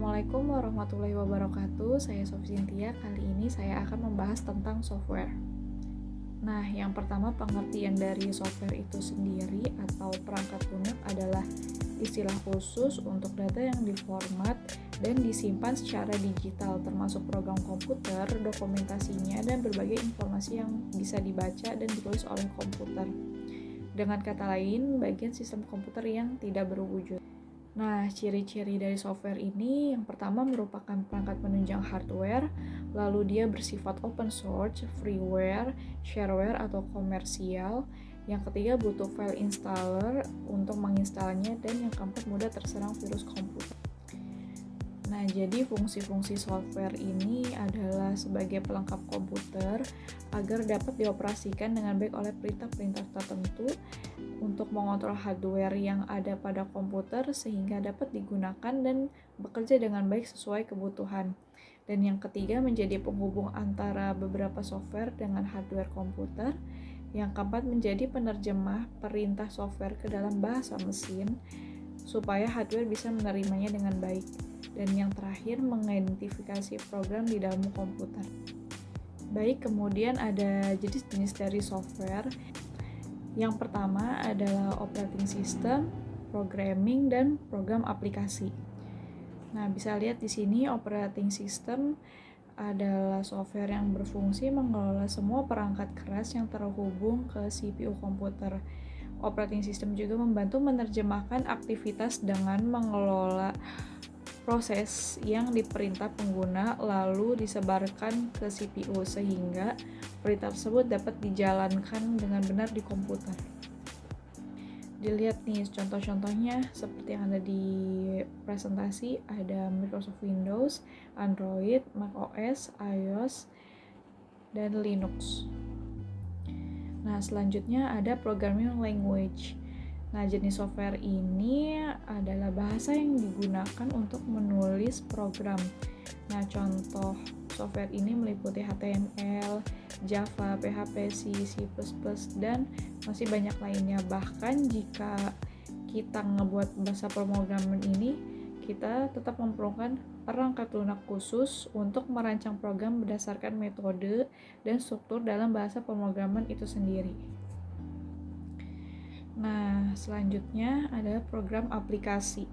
Assalamualaikum warahmatullahi wabarakatuh. Saya Sofi Cynthia. Kali ini saya akan membahas tentang software. Nah, yang pertama pengertian dari software itu sendiri atau perangkat lunak adalah istilah khusus untuk data yang diformat dan disimpan secara digital, termasuk program komputer, dokumentasinya, dan berbagai informasi yang bisa dibaca dan ditulis oleh komputer. Dengan kata lain, bagian sistem komputer yang tidak berwujud. Nah, ciri-ciri dari software ini yang pertama merupakan perangkat penunjang hardware, lalu dia bersifat open source, freeware, shareware atau komersial. Yang ketiga butuh file installer untuk menginstalnya, dan yang keempat mudah terserang virus komputer. Nah, jadi fungsi-fungsi software ini adalah sebagai pelengkap komputer agar dapat dioperasikan dengan baik oleh perintah-perintah tertentu untuk mengontrol hardware yang ada pada komputer sehingga dapat digunakan dan bekerja dengan baik sesuai kebutuhan. Dan yang ketiga menjadi penghubung antara beberapa software dengan hardware komputer. Yang keempat menjadi penerjemah perintah software ke dalam bahasa mesin supaya hardware bisa menerimanya dengan baik. Dan yang terakhir mengidentifikasi program di dalam komputer. Baik, kemudian ada jenis-jenis dari software. Yang pertama adalah operating system, programming, dan program aplikasi. Nah, bisa lihat di sini operating system adalah software yang berfungsi mengelola semua perangkat keras yang terhubung ke CPU komputer. Operating system juga membantu menerjemahkan aktivitas dengan mengelola proses yang diperintah pengguna lalu disebarkan ke CPU sehingga perintah tersebut dapat dijalankan dengan benar di komputer. Dilihat nih contoh-contohnya seperti yang ada di presentasi, ada Microsoft Windows, Android, macOS, iOS, dan Linux. Nah, selanjutnya ada programming language. Nah, jenis software ini adalah bahasa yang digunakan untuk menulis program. Nah, contoh software ini meliputi HTML, Java, PHP, C, C++, dan masih banyak lainnya. Bahkan jika kita ngebuat bahasa pemrograman ini, kita tetap memerlukan perangkat lunak khusus untuk merancang program berdasarkan metode dan struktur dalam bahasa pemrograman itu sendiri. Nah, selanjutnya ada program aplikasi.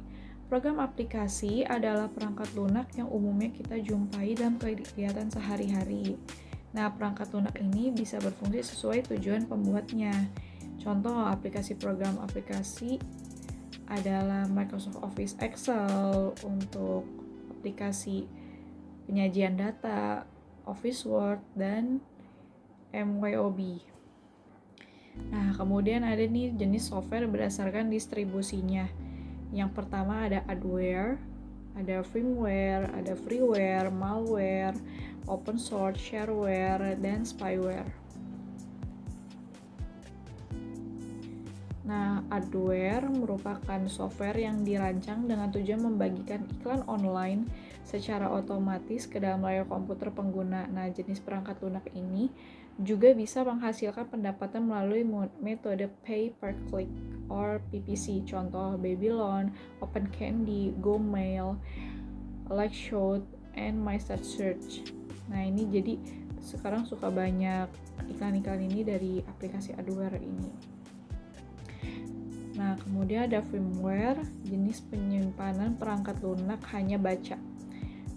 Program aplikasi adalah perangkat lunak yang umumnya kita jumpai dalam kegiatan sehari-hari. Nah, perangkat lunak ini bisa berfungsi sesuai tujuan pembuatnya. Contoh aplikasi program aplikasi adalah Microsoft Office Excel untuk aplikasi penyajian data, Office Word, dan MYOB. Nah, kemudian ada nih jenis software berdasarkan distribusinya. Yang pertama ada adware, ada firmware, ada freeware, malware, open source, shareware, dan spyware. Nah, adware merupakan software yang dirancang dengan tujuan membagikan iklan online secara otomatis ke dalam layar komputer pengguna. Nah, jenis perangkat lunak ini juga bisa menghasilkan pendapatan melalui metode pay per click or PPC. Contoh Babylon, OpenCandy, GoMail, Likeshot, and MyStatSearch. Nah, ini jadi sekarang suka banyak iklan-iklan ini dari aplikasi adware ini. Nah, kemudian ada firmware, jenis penyimpanan perangkat lunak hanya baca.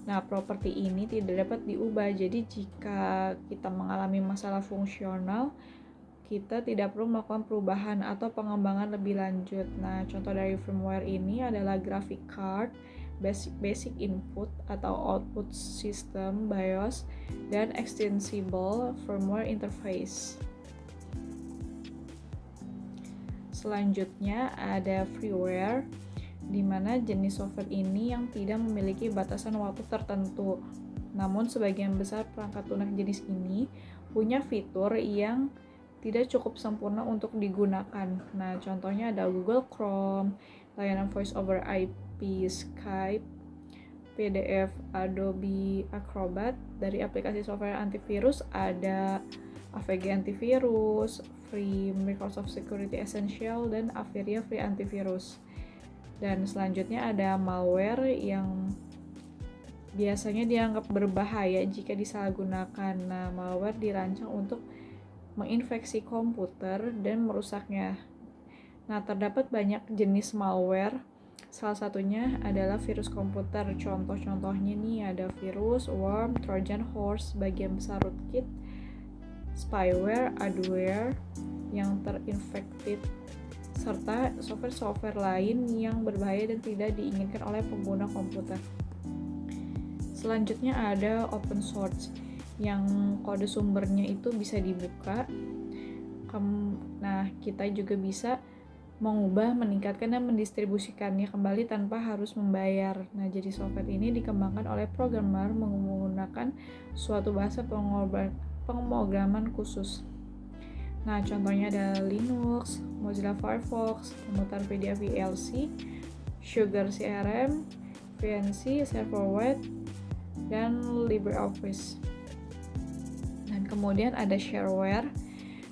Nah, properti ini tidak dapat diubah, jadi jika kita mengalami masalah fungsional, kita tidak perlu melakukan perubahan atau pengembangan lebih lanjut. Nah, contoh dari firmware ini adalah graphic card, basic input atau output system, BIOS, dan extensible firmware interface. Selanjutnya ada freeware, di mana jenis software ini yang tidak memiliki batasan waktu tertentu. Namun sebagian besar perangkat lunak jenis ini punya fitur yang tidak cukup sempurna untuk digunakan. Nah, contohnya ada Google Chrome, layanan voice over IP, Skype, PDF, Adobe Acrobat. Dari aplikasi software antivirus ada AVG Antivirus, Free Microsoft Security Essential, dan Aviria Free Antivirus. Dan selanjutnya ada malware yang biasanya dianggap berbahaya jika disalahgunakan. Nah, malware dirancang untuk menginfeksi komputer dan merusaknya. Nah, terdapat banyak jenis malware. Salah satunya adalah virus komputer. Contoh-contohnya nih ada virus, worm, trojan horse, bagian besar rootkit, spyware, adware yang terinfekted, serta software-software lain yang berbahaya dan tidak diinginkan oleh pengguna komputer. Selanjutnya ada open source yang kode sumbernya itu bisa dibuka. Nah, kita juga bisa mengubah, meningkatkan, dan mendistribusikannya kembali tanpa harus membayar. Nah, jadi software ini dikembangkan oleh programmer menggunakan suatu bahasa pemrograman khusus. Nah, contohnya ada Linux, Mozilla Firefox, pemutar media VLC, Sugar CRM, VNC, Serverware, dan LibreOffice. Dan kemudian ada shareware.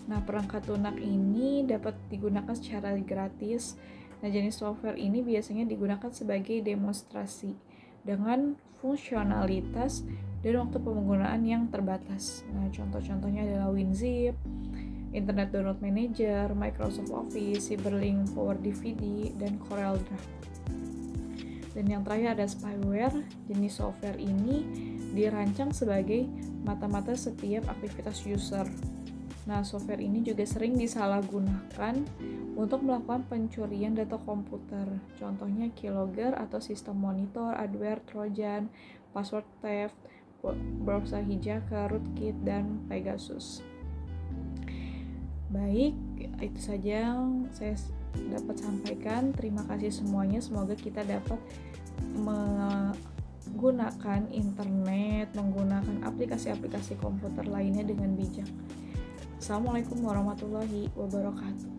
Nah, perangkat lunak ini dapat digunakan secara gratis. Nah, jenis software ini biasanya digunakan sebagai demonstrasi dengan fungsionalitas dan waktu penggunaan yang terbatas. Nah, contoh-contohnya adalah WinZip, Internet Download Manager, Microsoft Office, Cyberlink, Power DVD, dan CorelDRAW. Dan yang terakhir ada spyware. Jenis software ini dirancang sebagai mata-mata setiap aktivitas user. Nah, software ini juga sering disalahgunakan untuk melakukan pencurian data komputer. Contohnya keylogger atau sistem monitor, adware, trojan, password theft, browser hijacker, rootkit, dan Pegasus. Baik, itu saja yang saya dapat sampaikan. Terima kasih semuanya. Semoga kita dapat menggunakan internet, menggunakan aplikasi-aplikasi komputer lainnya dengan bijak. Assalamualaikum warahmatullahi wabarakatuh.